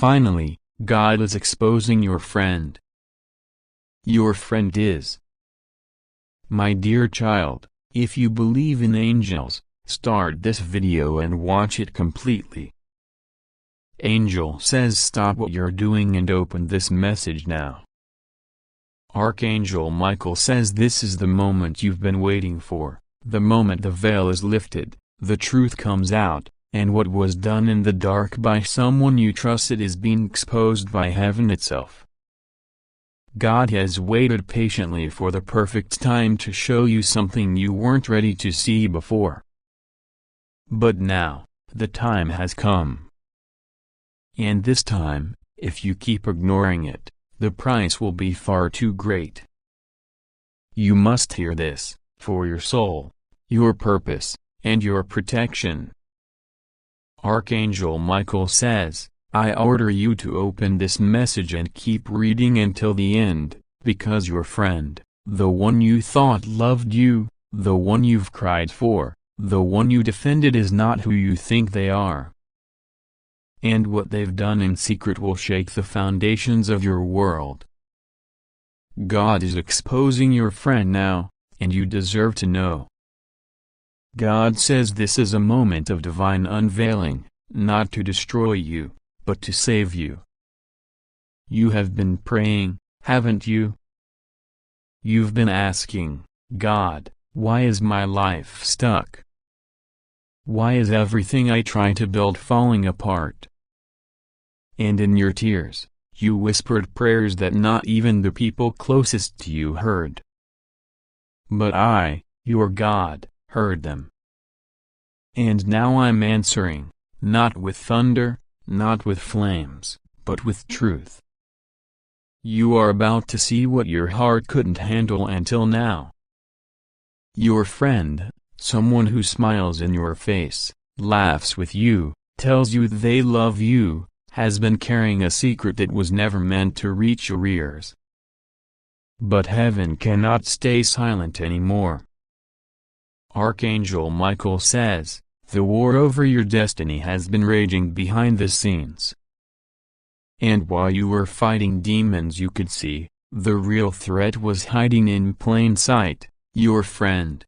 Finally, God is exposing your friend. Your friend is. My dear child, if you believe in angels, start this video and watch it completely. Angel says stop what you're doing and open this message now. Archangel Michael says this is the moment you've been waiting for, the moment the veil is lifted, the truth comes out, and what was done in the dark by someone you trusted is being exposed by heaven itself. God has waited patiently for the perfect time to show you something you weren't ready to see before. But now, the time has come. And this time, if you keep ignoring it, the price will be far too great. You must hear this, for your soul, your purpose, and your protection. Archangel Michael says, I order you to open this message and keep reading until the end, because your friend, the one you thought loved you, the one you've cried for, the one you defended is not who you think they are. And what they've done in secret will shake the foundations of your world. God is exposing your friend now, and you deserve to know. God says this is a moment of divine unveiling, not to destroy you, but to save you. You have been praying, haven't you? You've been asking, God, why is my life stuck? Why is everything I try to build falling apart? And in your tears, you whispered prayers that not even the people closest to you heard. But I, your God, heard them. And now I'm answering, not with thunder, not with flames, but with truth. You are about to see what your heart couldn't handle until now. Your friend, someone who smiles in your face, laughs with you, tells you they love you, has been carrying a secret that was never meant to reach your ears. But heaven cannot stay silent anymore. Archangel Michael says, the war over your destiny has been raging behind the scenes. And while you were fighting demons you could see, the real threat was hiding in plain sight, your friend.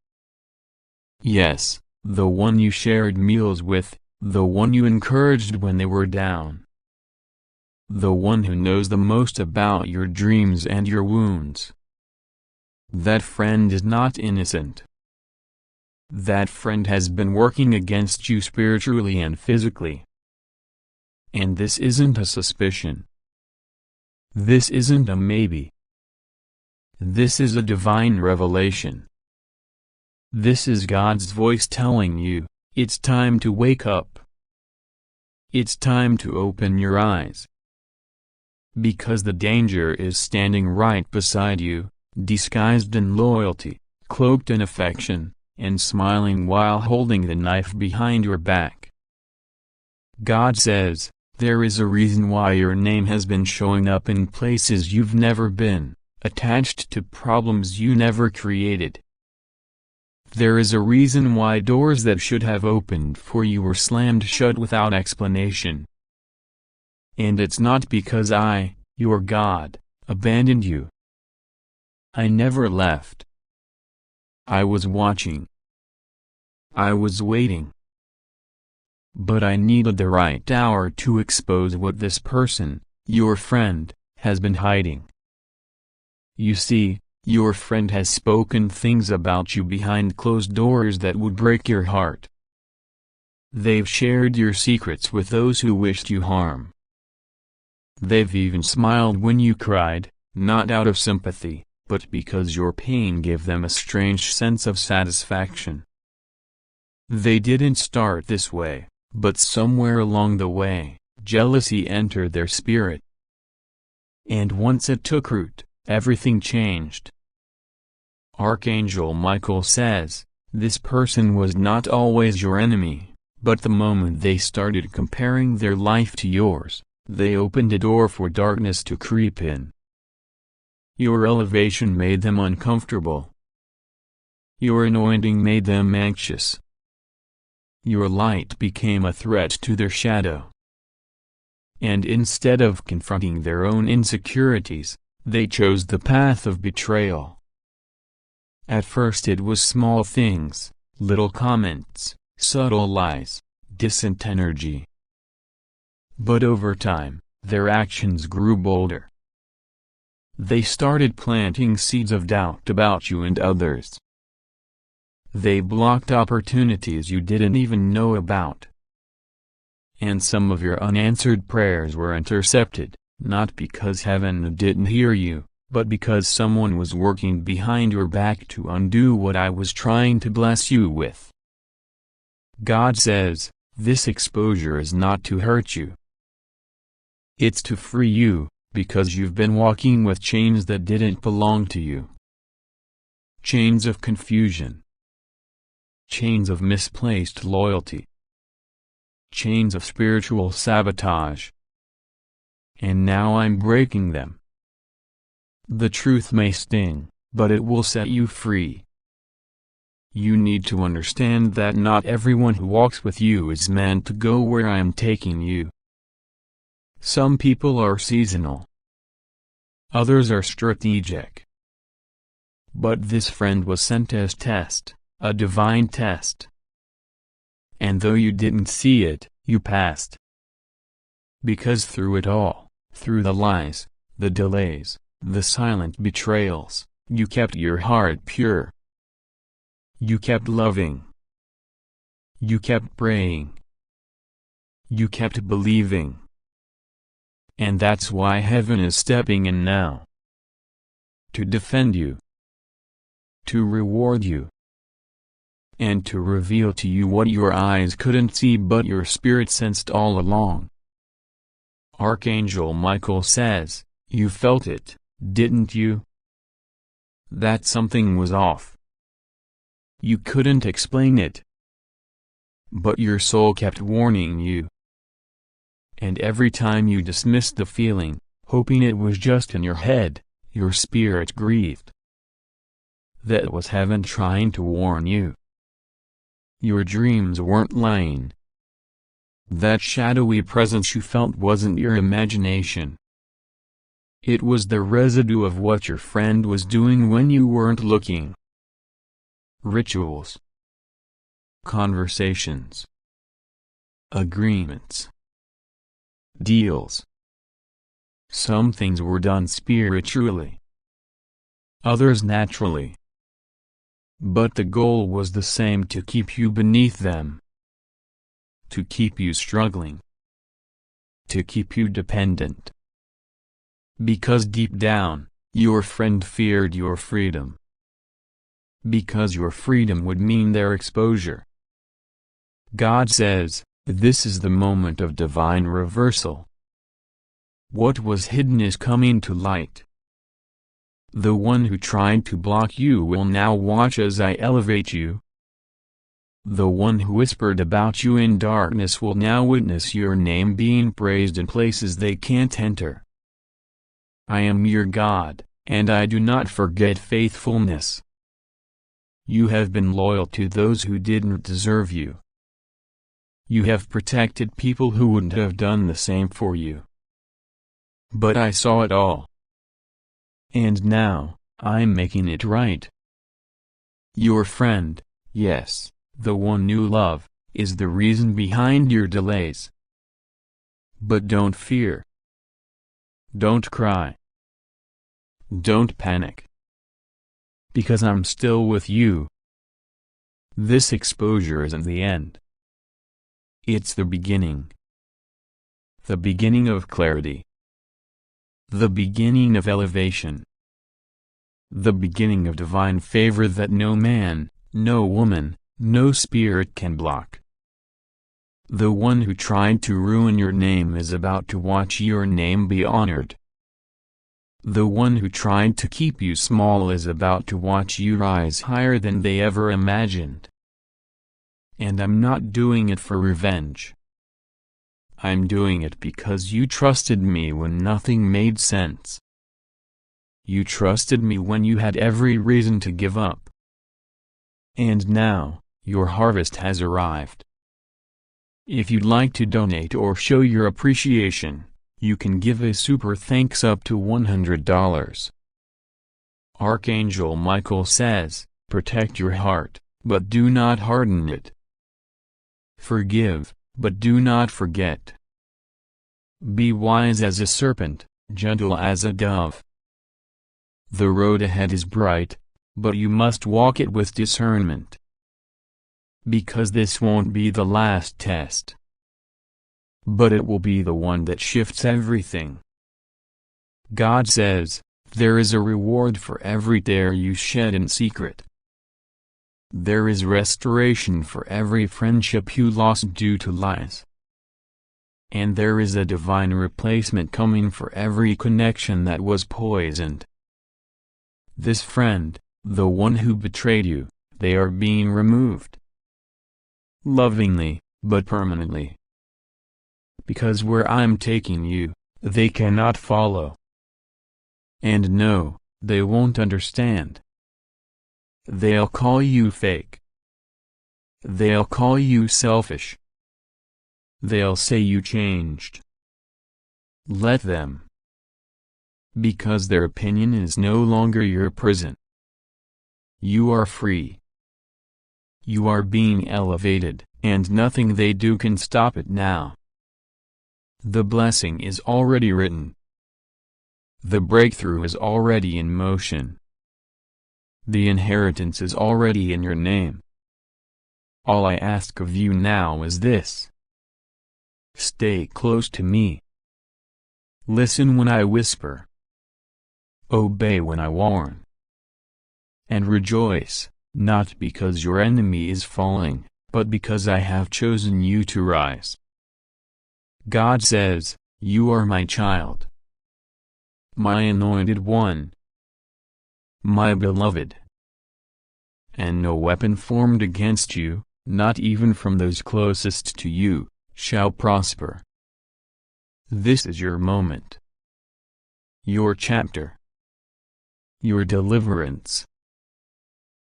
Yes, the one you shared meals with, the one you encouraged when they were down. The one who knows the most about your dreams and your wounds. That friend is not innocent. That friend has been working against you spiritually and physically. And this isn't a suspicion. This isn't a maybe. This is a divine revelation. This is God's voice telling you, it's time to wake up. It's time to open your eyes. Because the danger is standing right beside you, disguised in loyalty, cloaked in affection, and smiling while holding the knife behind your back. God says, there is a reason why your name has been showing up in places you've never been, attached to problems you never created. There is a reason why doors that should have opened for you were slammed shut without explanation. And it's not because I, your God, abandoned you. I never left. I was watching. I was waiting. But I needed the right hour to expose what this person, your friend, has been hiding. You see, your friend has spoken things about you behind closed doors that would break your heart. They've shared your secrets with those who wished you harm. They've even smiled when you cried, not out of sympathy, but because your pain gave them a strange sense of satisfaction. They didn't start this way, but somewhere along the way, jealousy entered their spirit. And once it took root, everything changed. Archangel Michael says, this person was not always your enemy, but the moment they started comparing their life to yours, they opened a door for darkness to creep in. Your elevation made them uncomfortable. Your anointing made them anxious. Your light became a threat to their shadow. and instead of confronting their own insecurities, they chose the path of betrayal. At first it was small things, little comments, subtle lies, distant energy. But over time, their actions grew bolder. They started planting seeds of doubt about you and others. They blocked opportunities you didn't even know about. And some of your unanswered prayers were intercepted, not because heaven didn't hear you, but because someone was working behind your back to undo what I was trying to bless you with. God says, this exposure is not to hurt you. It's to free you, because you've been walking with chains that didn't belong to you. Chains of confusion. Chains of misplaced loyalty. Chains of spiritual sabotage. And now I'm breaking them. The truth may sting, but it will set you free. You need to understand that not everyone who walks with you is meant to go where I am taking you. Some people are seasonal. Others are strategic. But this friend was sent as test, a divine test. And though you didn't see it, you passed. Because through it all, through the lies, the delays, the silent betrayals, you kept your heart pure. You kept loving. You kept praying. You kept believing. And that's why heaven is stepping in now. To defend you. To reward you. And to reveal to you what your eyes couldn't see but your spirit sensed all along. Archangel Michael says, you felt it, didn't you? That something was off. You couldn't explain it. But your soul kept warning you. And every time you dismissed the feeling, hoping it was just in your head, your spirit grieved. That was heaven trying to warn you. Your dreams weren't lying. That shadowy presence you felt wasn't your imagination. It was the residue of what your friend was doing when you weren't looking. Rituals. Conversations. Agreements. Deals. Some things were done spiritually. Others naturally. But the goal was the same: to keep you beneath them. To keep you struggling. To keep you dependent. Because deep down, your friend feared your freedom. Because your freedom would mean their exposure. God says, this is the moment of divine reversal. What was hidden is coming to light. The one who tried to block you will now watch as I elevate you. The one who whispered about you in darkness will now witness your name being praised in places they can't enter. I am your God, and I do not forget faithfulness. You have been loyal to those who didn't deserve you. You have protected people who wouldn't have done the same for you. But I saw it all. And now, I'm making it right. Your friend, yes, the one you love, is the reason behind your delays. But don't fear. Don't cry. Don't panic. Because I'm still with you. This exposure isn't the end. It's the beginning. The beginning of clarity. The beginning of elevation. The beginning of divine favor that no man, no woman, no spirit can block. The one who tried to ruin your name is about to watch your name be honored. The one who tried to keep you small is about to watch you rise higher than they ever imagined. And I'm not doing it for revenge. I'm doing it because you trusted me when nothing made sense. You trusted me when you had every reason to give up. And now, your harvest has arrived. If you'd like to donate or show your appreciation, you can give a super thanks up to $100. Archangel Michael says, protect your heart, but do not harden it. Forgive, but do not forget. Be wise as a serpent, gentle as a dove. The road ahead is bright, but you must walk it with discernment. Because this won't be the last test, but it will be the one that shifts everything. God says, there is a reward for every tear you shed in secret. There is restoration for every friendship you lost due to lies. And there is a divine replacement coming for every connection that was poisoned. This friend, the one who betrayed you, they are being removed. Lovingly, but permanently. Because where I'm taking you, they cannot follow. And no, they won't understand. They'll call you fake. They'll call you selfish. They'll say you changed. Let them. Because their opinion is no longer your prison. You are free. You are being elevated, and nothing they do can stop it now. The blessing is already written. The breakthrough is already in motion. The inheritance is already in your name. All I ask of you now is this. Stay close to me. Listen when I whisper. Obey when I warn. And rejoice, not because your enemy is falling, but because I have chosen you to rise. God says, you are my child. My anointed one. My beloved. And no weapon formed against you, not even from those closest to you, shall prosper. This is your moment. Your chapter. Your deliverance.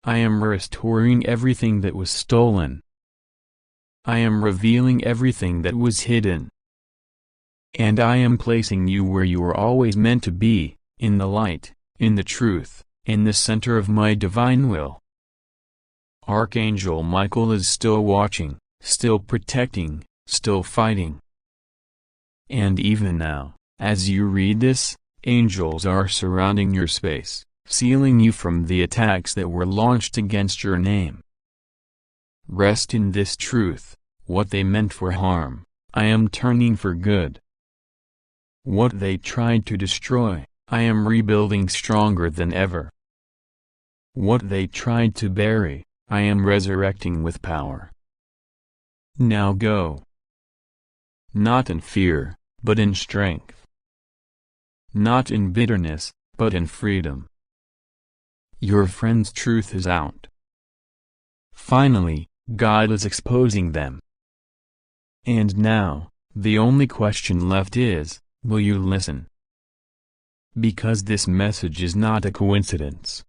I am restoring everything that was stolen. I am revealing everything that was hidden. And I am placing you where you were always meant to be, in the light, in the truth, in the center of my divine will. Archangel Michael is still watching, still protecting, still fighting. And even now, as you read this, angels are surrounding your space, sealing you from the attacks that were launched against your name. Rest in this truth, what they meant for harm, I am turning for good. What they tried to destroy, I am rebuilding stronger than ever. What they tried to bury, I am resurrecting with power. Now go. Not in fear, but in strength. Not in bitterness, but in freedom. Your friend's truth is out. Finally, God is exposing them. And now, the only question left is, will you listen? Because this message is not a coincidence.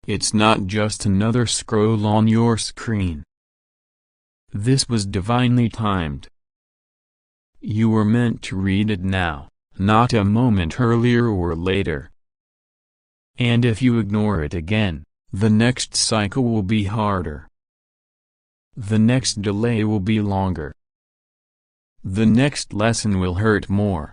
It's not just another scroll on your screen. This was divinely timed. You were meant to read it now, not a moment earlier or later. And if you ignore it again, the next cycle will be harder. The next delay will be longer. The next lesson will hurt more.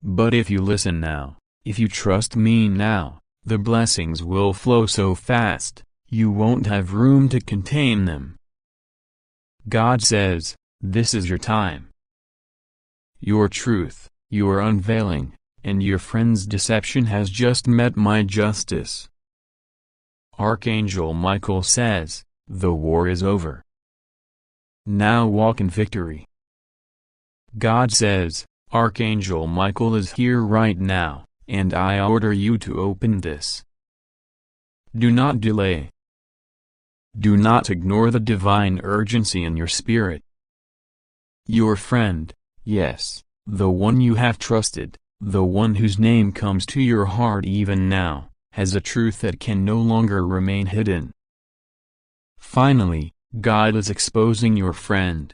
But if you listen now, if you trust me now, the blessings will flow so fast, you won't have room to contain them. God says, this is your time. Your truth, your unveiling, and your friend's deception has just met my justice. Archangel Michael says, the war is over. Now walk in victory. God says, Archangel Michael is here right now, and I order you to open this. Do not delay. Do not ignore the divine urgency in your spirit. Your friend, yes, the one you have trusted, the one whose name comes to your heart even now, has a truth that can no longer remain hidden. Finally, God is exposing your friend.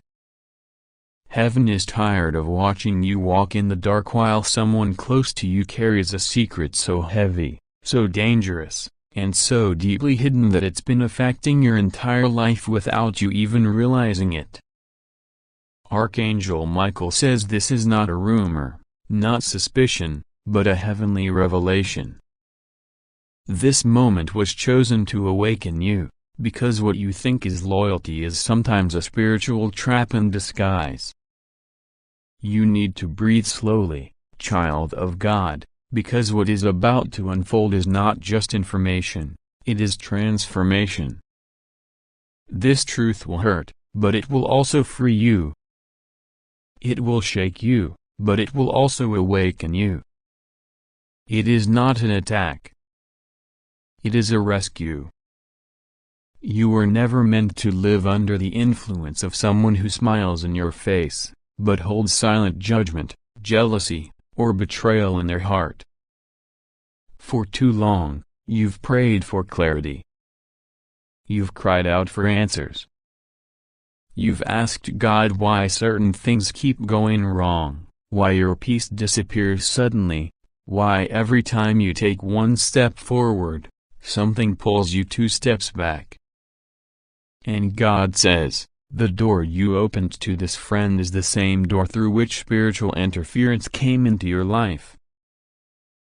Heaven is tired of watching you walk in the dark while someone close to you carries a secret so heavy, so dangerous, and so deeply hidden that it's been affecting your entire life without you even realizing it. Archangel Michael says this is not a rumor, not suspicion, but a heavenly revelation. This moment was chosen to awaken you, because what you think is loyalty is sometimes a spiritual trap in disguise. You need to breathe slowly, child of God, because what is about to unfold is not just information, it is transformation. This truth will hurt, but it will also free you. It will shake you, but it will also awaken you. It is not an attack. It is a rescue. You were never meant to live under the influence of someone who smiles in your face, but holds silent judgment, jealousy, or betrayal in their heart. For too long, you've prayed for clarity. You've cried out for answers. You've asked God why certain things keep going wrong, why your peace disappears suddenly, why every time you take one step forward, something pulls you 2 steps back. And God says, the door you opened to this friend is the same door through which spiritual interference came into your life.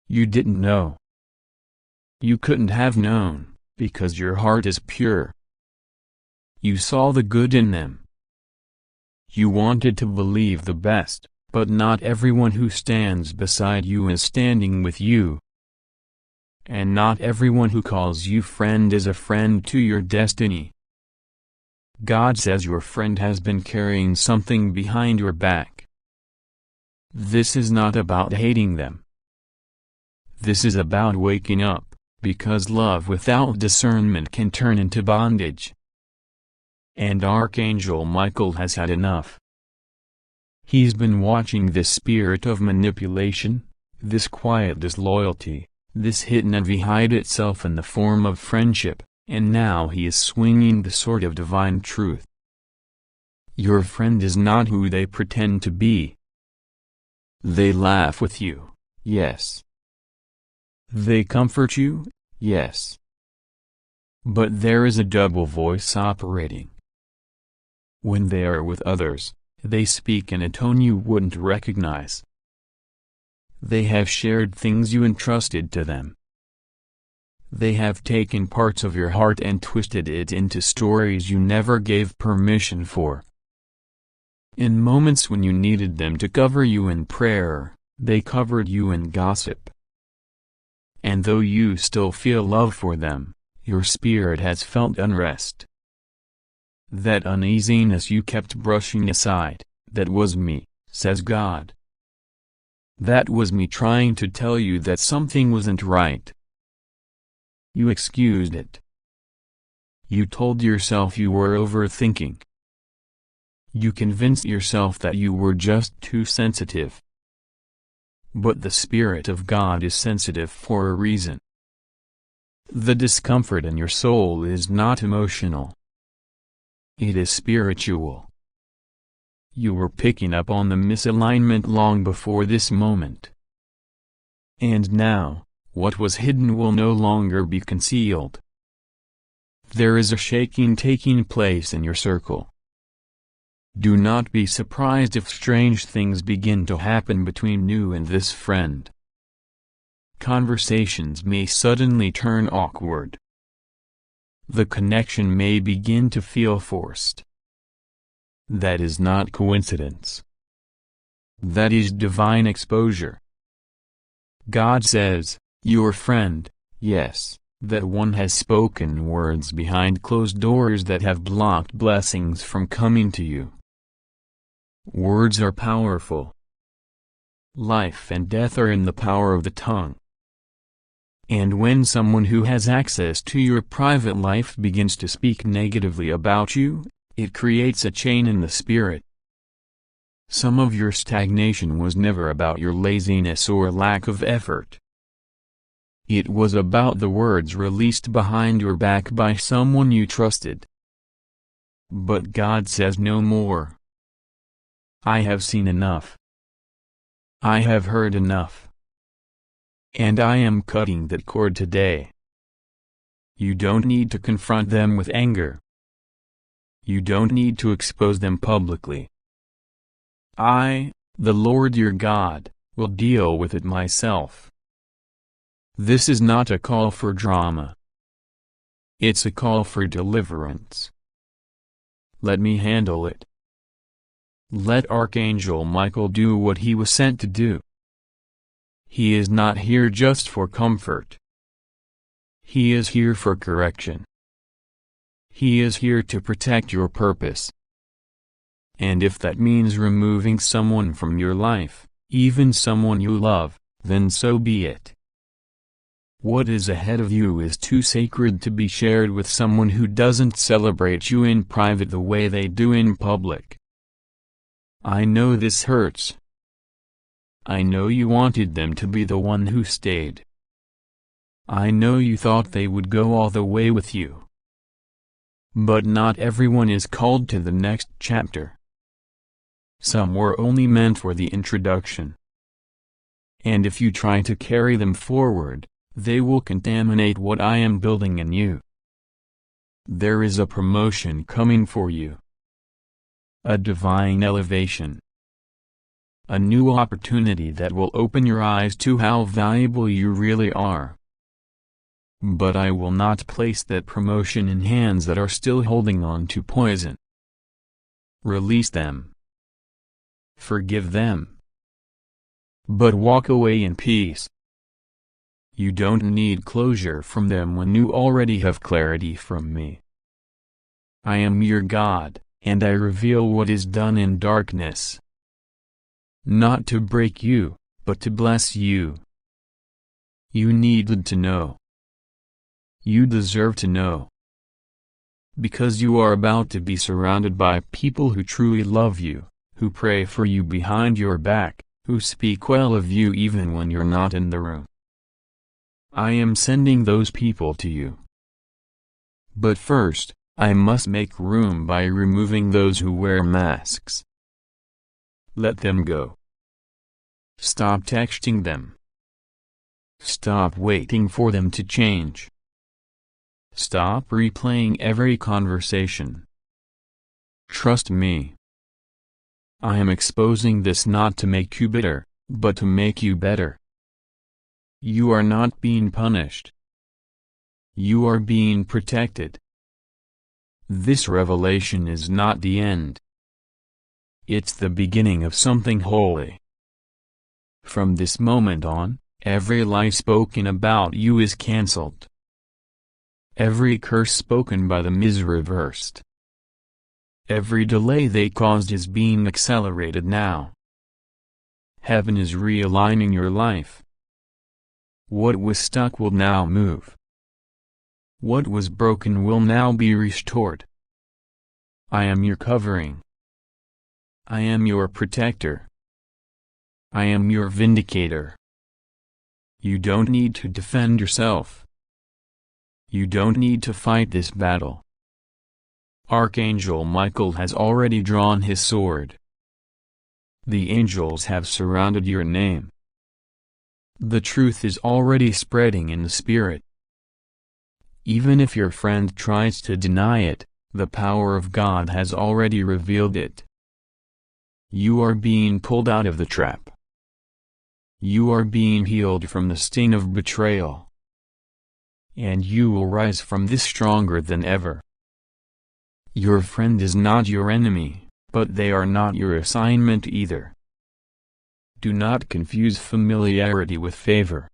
You didn't know. You couldn't have known, because your heart is pure. You saw the good in them. You wanted to believe the best, but not everyone who stands beside you is standing with you. And not everyone who calls you friend is a friend to your destiny. God says your friend has been carrying something behind your back. This is not about hating them. This is about waking up, because love without discernment can turn into bondage. And Archangel Michael has had enough. He's been watching this spirit of manipulation, this quiet disloyalty, this hidden envy hide itself in the form of friendship. And now he is swinging the sword of divine truth. Your friend is not who they pretend to be. They laugh with you, yes. They comfort you, yes. But there is a double voice operating. When they are with others, they speak in a tone you wouldn't recognize. They have shared things you entrusted to them. They have taken parts of your heart and twisted it into stories you never gave permission for. In moments when you needed them to cover you in prayer, they covered you in gossip. And though you still feel love for them, your spirit has felt unrest. That uneasiness you kept brushing aside, that was me, says God. That was me trying to tell you that something wasn't right. You excused it. You told yourself you were overthinking. You convinced yourself that you were just too sensitive. But the Spirit of God is sensitive for a reason. The discomfort in your soul is not emotional. It is spiritual. You were picking up on the misalignment long before this moment. And now, what was hidden will no longer be concealed. There is a shaking taking place in your circle. Do not be surprised if strange things begin to happen between you and this friend. Conversations may suddenly turn awkward. The connection may begin to feel forced. That is not coincidence. That is divine exposure. God says, your friend, yes, that one has spoken words behind closed doors that have blocked blessings from coming to you. Words are powerful. Life and death are in the power of the tongue. And when someone who has access to your private life begins to speak negatively about you, it creates a chain in the spirit. Some of your stagnation was never about your laziness or lack of effort. It was about the words released behind your back by someone you trusted. But God says no more. I have seen enough. I have heard enough. And I am cutting that cord today. You don't need to confront them with anger. You don't need to expose them publicly. I, the Lord your God, will deal with it myself. This is not a call for drama. It's a call for deliverance. Let me handle it. Let Archangel Michael do what he was sent to do. He is not here just for comfort. He is here for correction. He is here to protect your purpose. And if that means removing someone from your life, even someone you love, then so be it. What is ahead of you is too sacred to be shared with someone who doesn't celebrate you in private the way they do in public. I know this hurts. I know you wanted them to be the one who stayed. I know you thought they would go all the way with you. But not everyone is called to the next chapter. Some were only meant for the introduction. And if you try to carry them forward, they will contaminate what I am building in you. There is a promotion coming for you. A divine elevation. A new opportunity that will open your eyes to how valuable you really are. But I will not place that promotion in hands that are still holding on to poison. Release them. Forgive them. But walk away in peace. You don't need closure from them when you already have clarity from me. I am your God, and I reveal what is done in darkness. Not to break you, but to bless you. You needed to know. You deserve to know. Because you are about to be surrounded by people who truly love you, who pray for you behind your back, who speak well of you even when you're not in the room. I am sending those people to you. But first, I must make room by removing those who wear masks. Let them go. Stop texting them. Stop waiting for them to change. Stop replaying every conversation. Trust me. I am exposing this not to make you bitter, but to make you better. You are not being punished. You are being protected. This revelation is not the end. It's the beginning of something holy. From this moment on, every lie spoken about you is cancelled. Every curse spoken by them is reversed. Every delay they caused is being accelerated now. Heaven is realigning your life. What was stuck will now move. What was broken will now be restored. I am your covering. I am your protector. I am your vindicator. You don't need to defend yourself. You don't need to fight this battle. Archangel Michael has already drawn his sword. The angels have surrounded your name. The truth is already spreading in the spirit. Even if your friend tries to deny it, the power of God has already revealed it. You are being pulled out of the trap. You are being healed from the sting of betrayal. And you will rise from this stronger than ever. Your friend is not your enemy, but they are not your assignment either. Do not confuse familiarity with favor.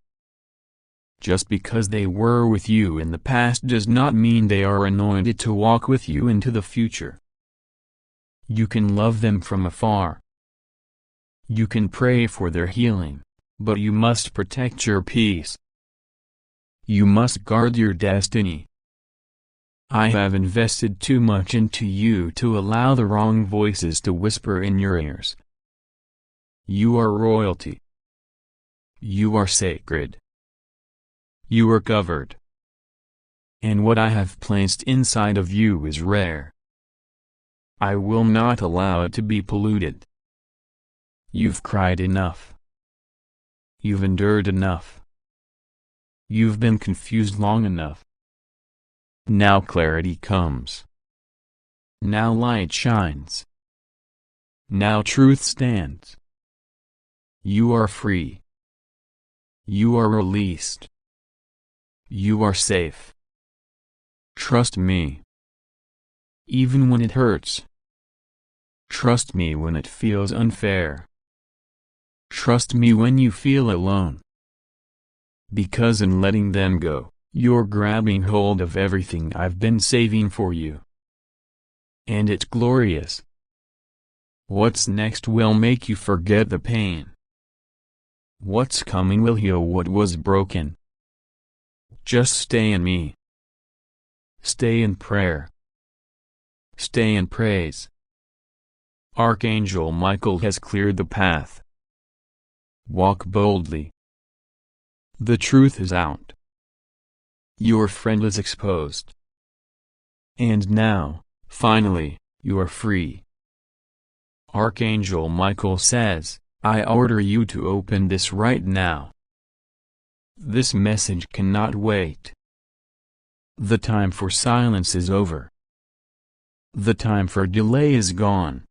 Just because they were with you in the past does not mean they are anointed to walk with you into the future. You can love them from afar. You can pray for their healing, but you must protect your peace. You must guard your destiny. I have invested too much into you to allow the wrong voices to whisper in your ears. You are royalty. You are sacred. You are covered. And what I have placed inside of you is rare. I will not allow it to be polluted. You've cried enough. You've endured enough. You've been confused long enough. Now clarity comes. Now light shines. Now truth stands. You are free. You are released. You are safe. Trust me. Even when it hurts. Trust me when it feels unfair. Trust me when you feel alone. Because in letting them go, you're grabbing hold of everything I've been saving for you. And it's glorious. What's next will make you forget the pain. What's coming will heal what was broken. Just stay in me. Stay in prayer. Stay in praise. Archangel Michael has cleared the path. Walk boldly. The truth is out. Your friend is exposed. And now, finally, you are free. Archangel Michael says, I order you to open this right now. This message cannot wait. The time for silence is over. The time for delay is gone.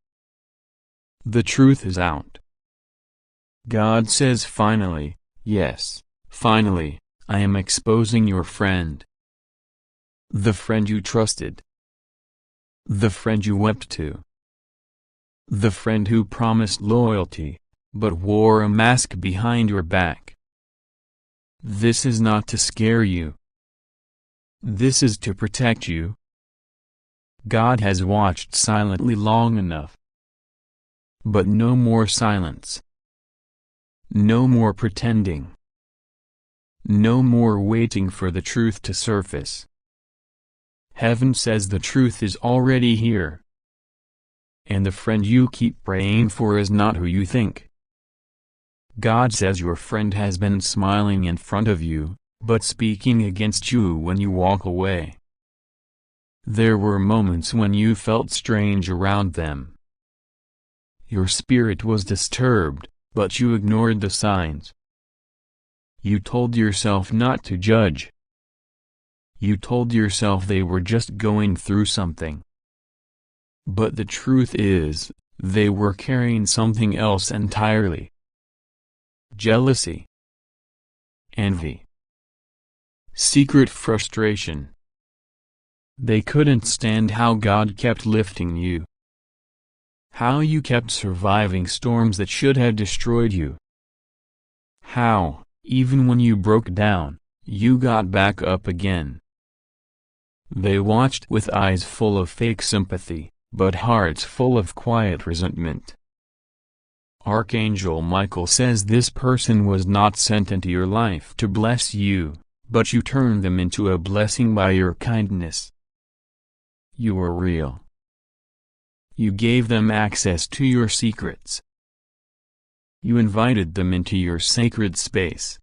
The truth is out. God says finally, yes, finally, I am exposing your friend. The friend you trusted. The friend you wept to. The friend who promised loyalty, but wore a mask behind your back. This is not to scare you. This is to protect you. God has watched silently long enough. But no more silence. No more pretending. No more waiting for the truth to surface. Heaven says the truth is already here. And the friend you keep praying for is not who you think. God says your friend has been smiling in front of you, but speaking against you when you walk away. There were moments when you felt strange around them. Your spirit was disturbed, but you ignored the signs. You told yourself not to judge. You told yourself they were just going through something. But the truth is, they were carrying something else entirely. Jealousy. Envy. Secret frustration. They couldn't stand how God kept lifting you. How you kept surviving storms that should have destroyed you. How, even when you broke down, you got back up again. They watched with eyes full of fake sympathy, but hearts full of quiet resentment. Archangel Michael says this person was not sent into your life to bless you, but you turned them into a blessing by your kindness. You were real. You gave them access to your secrets. You invited them into your sacred space.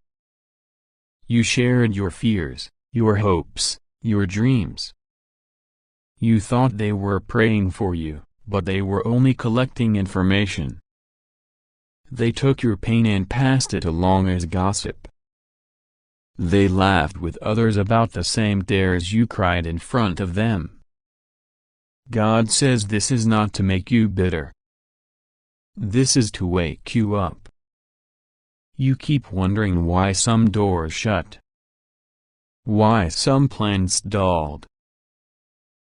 You shared your fears, your hopes, your dreams. You thought they were praying for you, but they were only collecting information. They took your pain and passed it along as gossip. They laughed with others about the same tears you cried in front of them. God says this is not to make you bitter. This is to wake you up. You keep wondering why some doors shut. Why some plans stalled.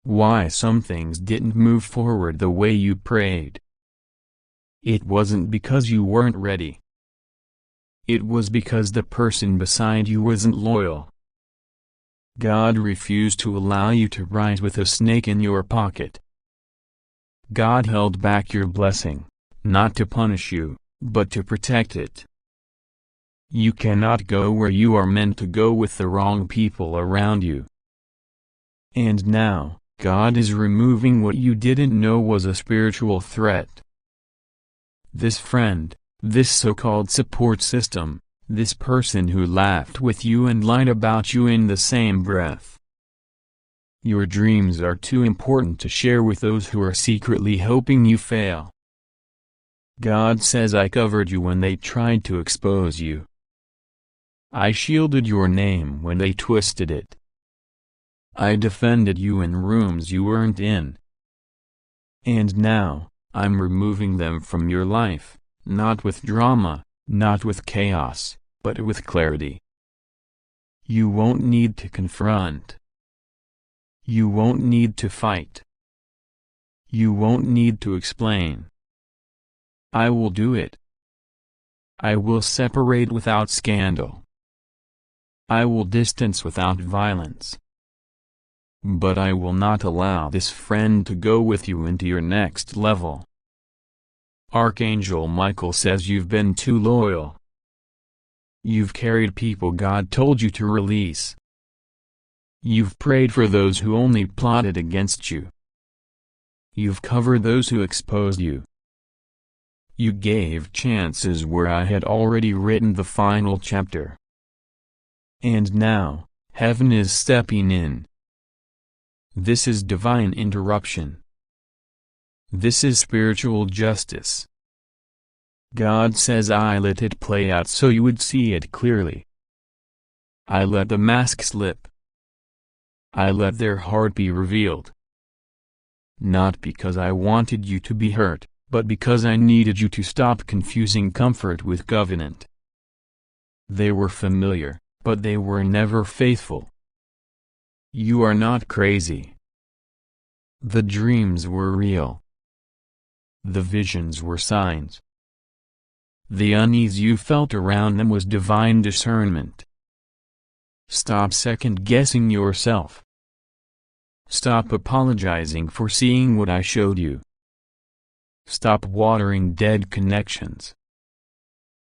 Why some things didn't move forward the way you prayed. It wasn't because you weren't ready. It was because the person beside you wasn't loyal. God refused to allow you to rise with a snake in your pocket. God held back your blessing, not to punish you, but to protect it. You cannot go where you are meant to go with the wrong people around you. And now, God is removing what you didn't know was a spiritual threat. This friend, this so-called support system, this person who laughed with you and lied about you in the same breath. Your dreams are too important to share with those who are secretly hoping you fail. God says I covered you when they tried to expose you. I shielded your name when they twisted it. I defended you in rooms you weren't in. And now, I'm removing them from your life, not with drama, not with chaos, but with clarity. You won't need to confront. You won't need to fight. You won't need to explain. I will do it. I will separate without scandal. I will distance without violence. But I will not allow this friend to go with you into your next level. Archangel Michael says you've been too loyal. You've carried people God told you to release. You've prayed for those who only plotted against you. You've covered those who exposed you. You gave chances where I had already written the final chapter. And now, heaven is stepping in. This is divine interruption. This is spiritual justice. God says I let it play out so you would see it clearly. I let the mask slip. I let their heart be revealed. Not because I wanted you to be hurt, but because I needed you to stop confusing comfort with covenant. They were familiar, but they were never faithful. You are not crazy. The dreams were real. The visions were signs. The unease you felt around them was divine discernment. Stop second-guessing yourself. Stop apologizing for seeing what I showed you. Stop watering dead connections.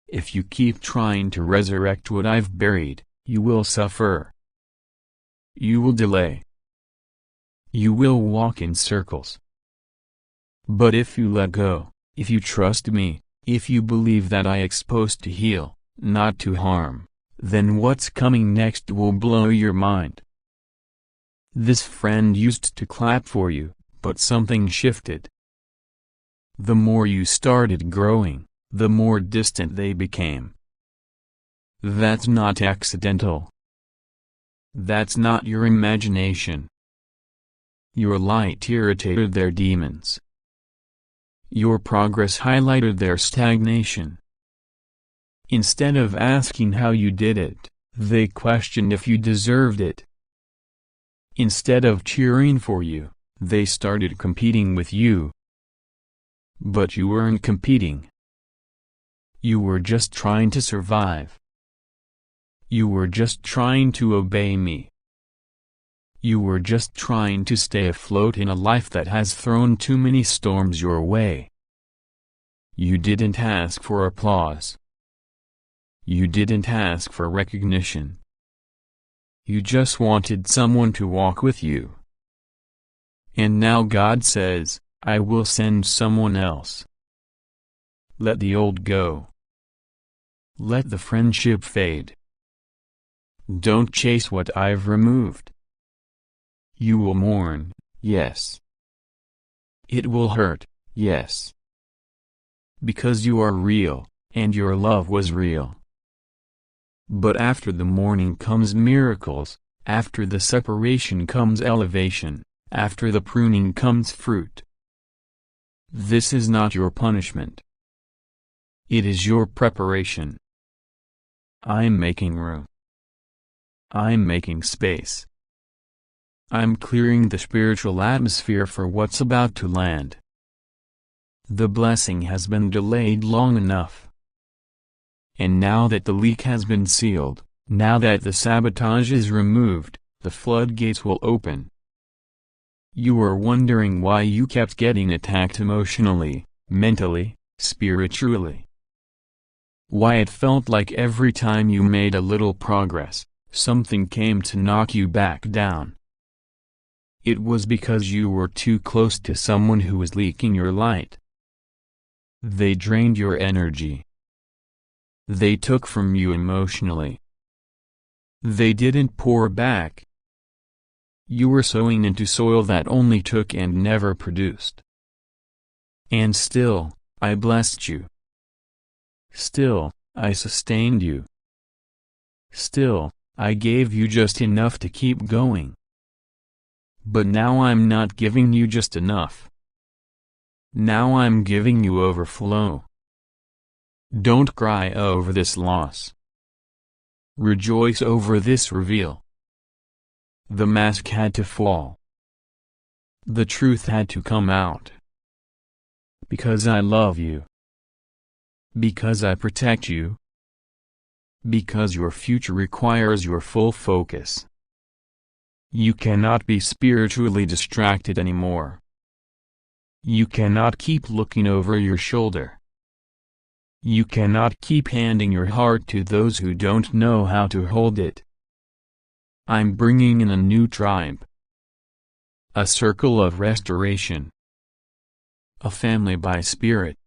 If you keep trying to resurrect what I've buried, you will suffer. You will delay. You will walk in circles. But if you let go, if you trust me, if you believe that I exposed to heal, not to harm, then what's coming next will blow your mind. This friend used to clap for you, but something shifted. The more you started growing, the more distant they became. That's not accidental. That's not your imagination. Your light irritated their demons. Your progress highlighted their stagnation. Instead of asking how you did it, they questioned if you deserved it. Instead of cheering for you, they started competing with you. But you weren't competing. You were just trying to survive. You were just trying to obey me. You were just trying to stay afloat in a life that has thrown too many storms your way. You didn't ask for applause. You didn't ask for recognition. You just wanted someone to walk with you. And now God says, I will send someone else. Let the old go. Let the friendship fade. Don't chase what I've removed. You will mourn, yes. It will hurt, yes. Because you are real, and your love was real. But after the mourning comes miracles, after the separation comes elevation, after the pruning comes fruit. This is not your punishment. It is your preparation. I'm making room. I'm making space. I'm clearing the spiritual atmosphere for what's about to land. The blessing has been delayed long enough. And now that the leak has been sealed, now that the sabotage is removed, the floodgates will open. You were wondering why you kept getting attacked emotionally, mentally, spiritually. Why it felt like every time you made a little progress, something came to knock you back down. It was because you were too close to someone who was leaking your light. They drained your energy. They took from you emotionally. They didn't pour back. You were sowing into soil that only took and never produced. And still, I blessed you. Still, I sustained you. Still, I gave you just enough to keep going. But now I'm not giving you just enough. Now I'm giving you overflow. Don't cry over this loss. Rejoice over this reveal. The mask had to fall. The truth had to come out. Because I love you. Because I protect you. Because your future requires your full focus. You cannot be spiritually distracted anymore. You cannot keep looking over your shoulder. You cannot keep handing your heart to those who don't know how to hold it. I'm bringing in a new tribe. A circle of restoration. A family by spirit.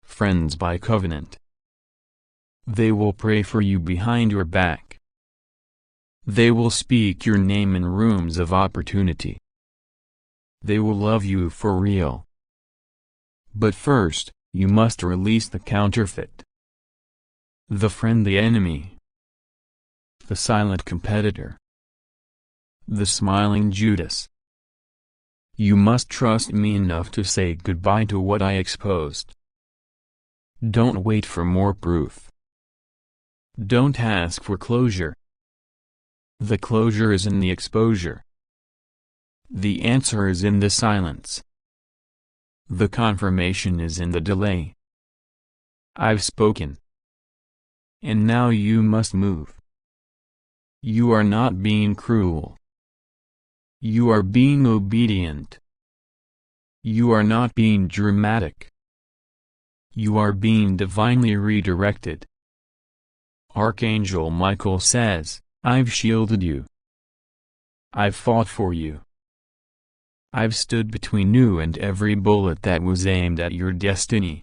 Friends by covenant. They will pray for you behind your back. They will speak your name in rooms of opportunity. They will love you for real. But first, you must release the counterfeit. The friendly enemy. The silent competitor. The smiling Judas. You must trust me enough to say goodbye to what I exposed. Don't wait for more proof. Don't ask for closure. The closure is in the exposure. The answer is in the silence. The confirmation is in the delay. I've spoken. And now you must move. You are not being cruel. You are being obedient. You are not being dramatic. You are being divinely redirected. Archangel Michael says, I've shielded you. I've fought for you. I've stood between you and every bullet that was aimed at your destiny.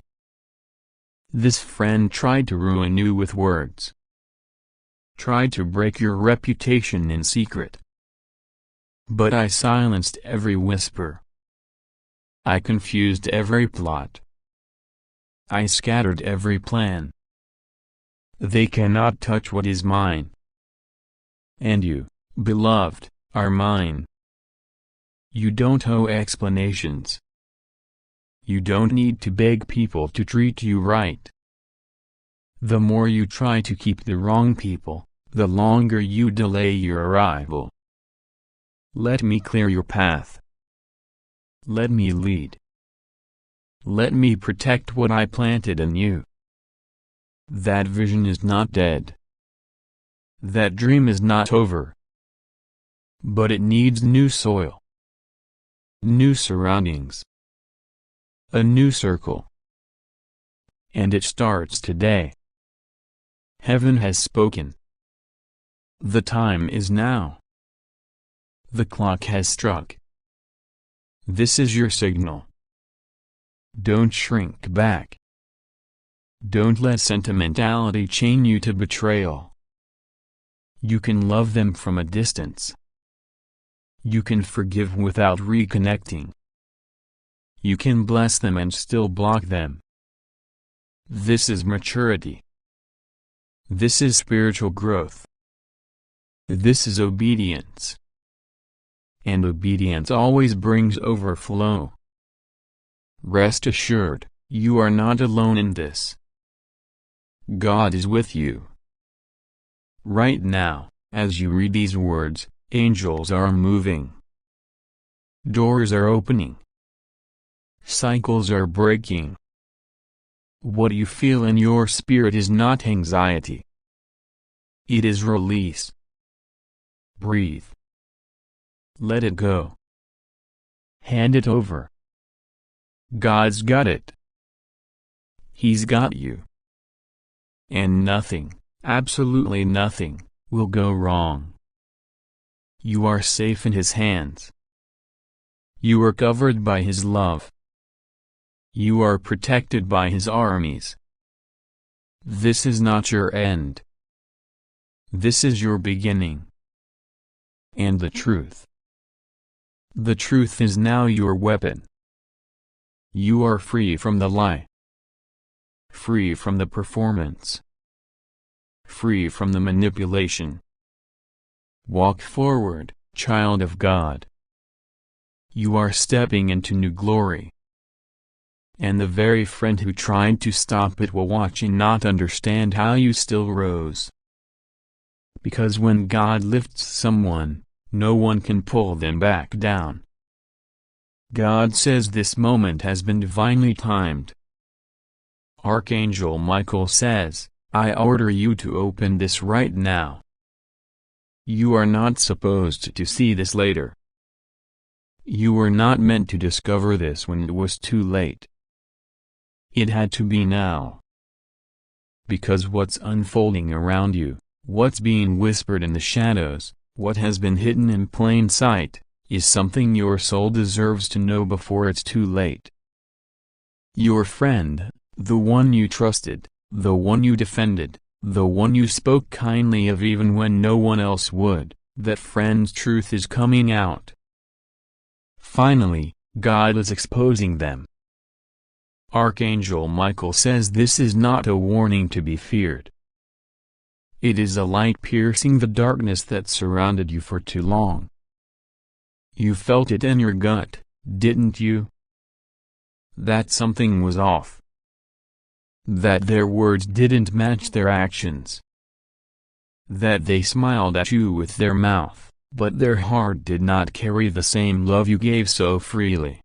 This friend tried to ruin you with words. Tried to break your reputation in secret. But I silenced every whisper. I confused every plot. I scattered every plan. They cannot touch what is mine. And you, beloved, are mine. You don't owe explanations. You don't need to beg people to treat you right. The more you try to keep the wrong people, the longer you delay your arrival. Let me clear your path. Let me lead. Let me protect what I planted in you. That vision is not dead. That dream is not over. But it needs new soil. New surroundings. A new circle. And it starts today. Heaven has spoken. The time is now. The clock has struck. This is your signal. Don't shrink back. Don't let sentimentality chain you to betrayal. You can love them from a distance. You can forgive without reconnecting. You can bless them and still block them. This is maturity. This is spiritual growth. This is obedience. And obedience always brings overflow. Rest assured, you are not alone in this. God is with you. Right now, as you read these words, angels are moving. Doors are opening. Cycles are breaking. What you feel in your spirit is not anxiety. It is release. Breathe. Let it go. Hand it over. God's got it. He's got you. And nothing, absolutely nothing, will go wrong. You are safe in His hands. You are covered by His love. You are protected by His armies. This is not your end. This is your beginning. And the truth. The truth is now your weapon. You are free from the lie. Free from the performance. Free from the manipulation. Walk forward, child of God. You are stepping into new glory. And the very friend who tried to stop it will watch and not understand how you still rose. Because when God lifts someone, no one can pull them back down. God says this moment has been divinely timed. Archangel Michael says, I order you to open this right now. You are not supposed to see this later. You were not meant to discover this when it was too late. It had to be now. Because what's unfolding around you, what's being whispered in the shadows, what has been hidden in plain sight, is something your soul deserves to know before it's too late. Your friend, the one you trusted, the one you defended, the one you spoke kindly of even when no one else would, that friend's truth is coming out. Finally, God is exposing them. Archangel Michael says this is not a warning to be feared. It is a light piercing the darkness that surrounded you for too long. You felt it in your gut, didn't you? That something was off. That their words didn't match their actions. That they smiled at you with their mouth, but their heart did not carry the same love you gave so freely.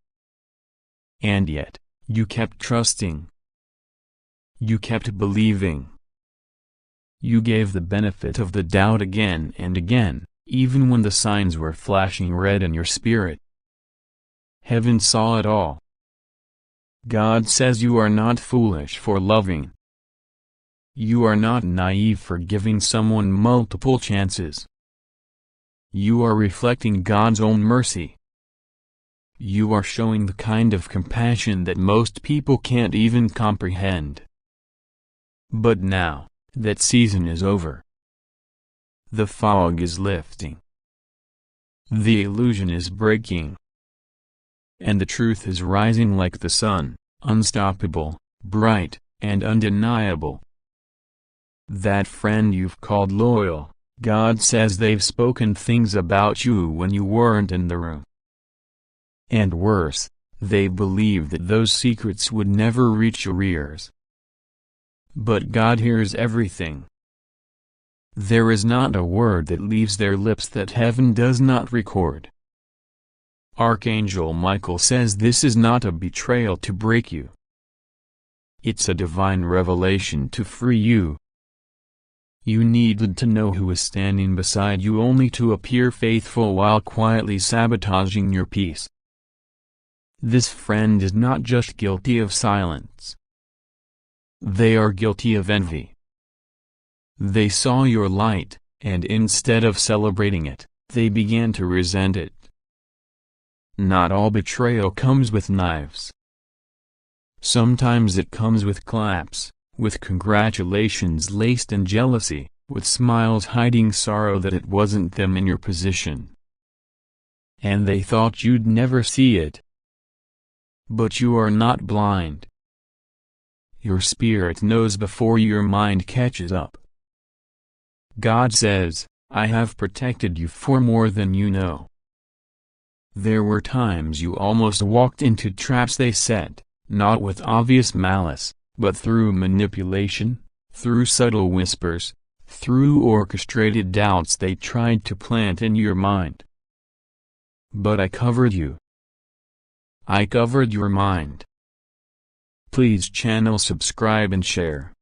And yet, you kept trusting. You kept believing. You gave the benefit of the doubt again and again, even when the signs were flashing red in your spirit. Heaven saw it all. God says you are not foolish for loving. You are not naive for giving someone multiple chances. You are reflecting God's own mercy. You are showing the kind of compassion that most people can't even comprehend. But now, that season is over. The fog is lifting. The illusion is breaking. And the truth is rising like the sun, unstoppable, bright, and undeniable. That friend you've called loyal, God says they've spoken things about you when you weren't in the room. And worse, they believed that those secrets would never reach your ears. But God hears everything. There is not a word that leaves their lips that heaven does not record. Archangel Michael says this is not a betrayal to break you. It's a divine revelation to free you. You needed to know who is standing beside you only to appear faithful while quietly sabotaging your peace. This friend is not just guilty of silence. They are guilty of envy. They saw your light, and instead of celebrating it, they began to resent it. Not all betrayal comes with knives. Sometimes it comes with claps, with congratulations laced in jealousy, with smiles hiding sorrow that it wasn't them in your position. And they thought you'd never see it. But you are not blind. Your spirit knows before your mind catches up. God says, I have protected you for more than you know. There were times you almost walked into traps they set, not with obvious malice, but through manipulation, through subtle whispers, through orchestrated doubts they tried to plant in your mind. But I covered you. I covered your mind. Please channel subscribe and share.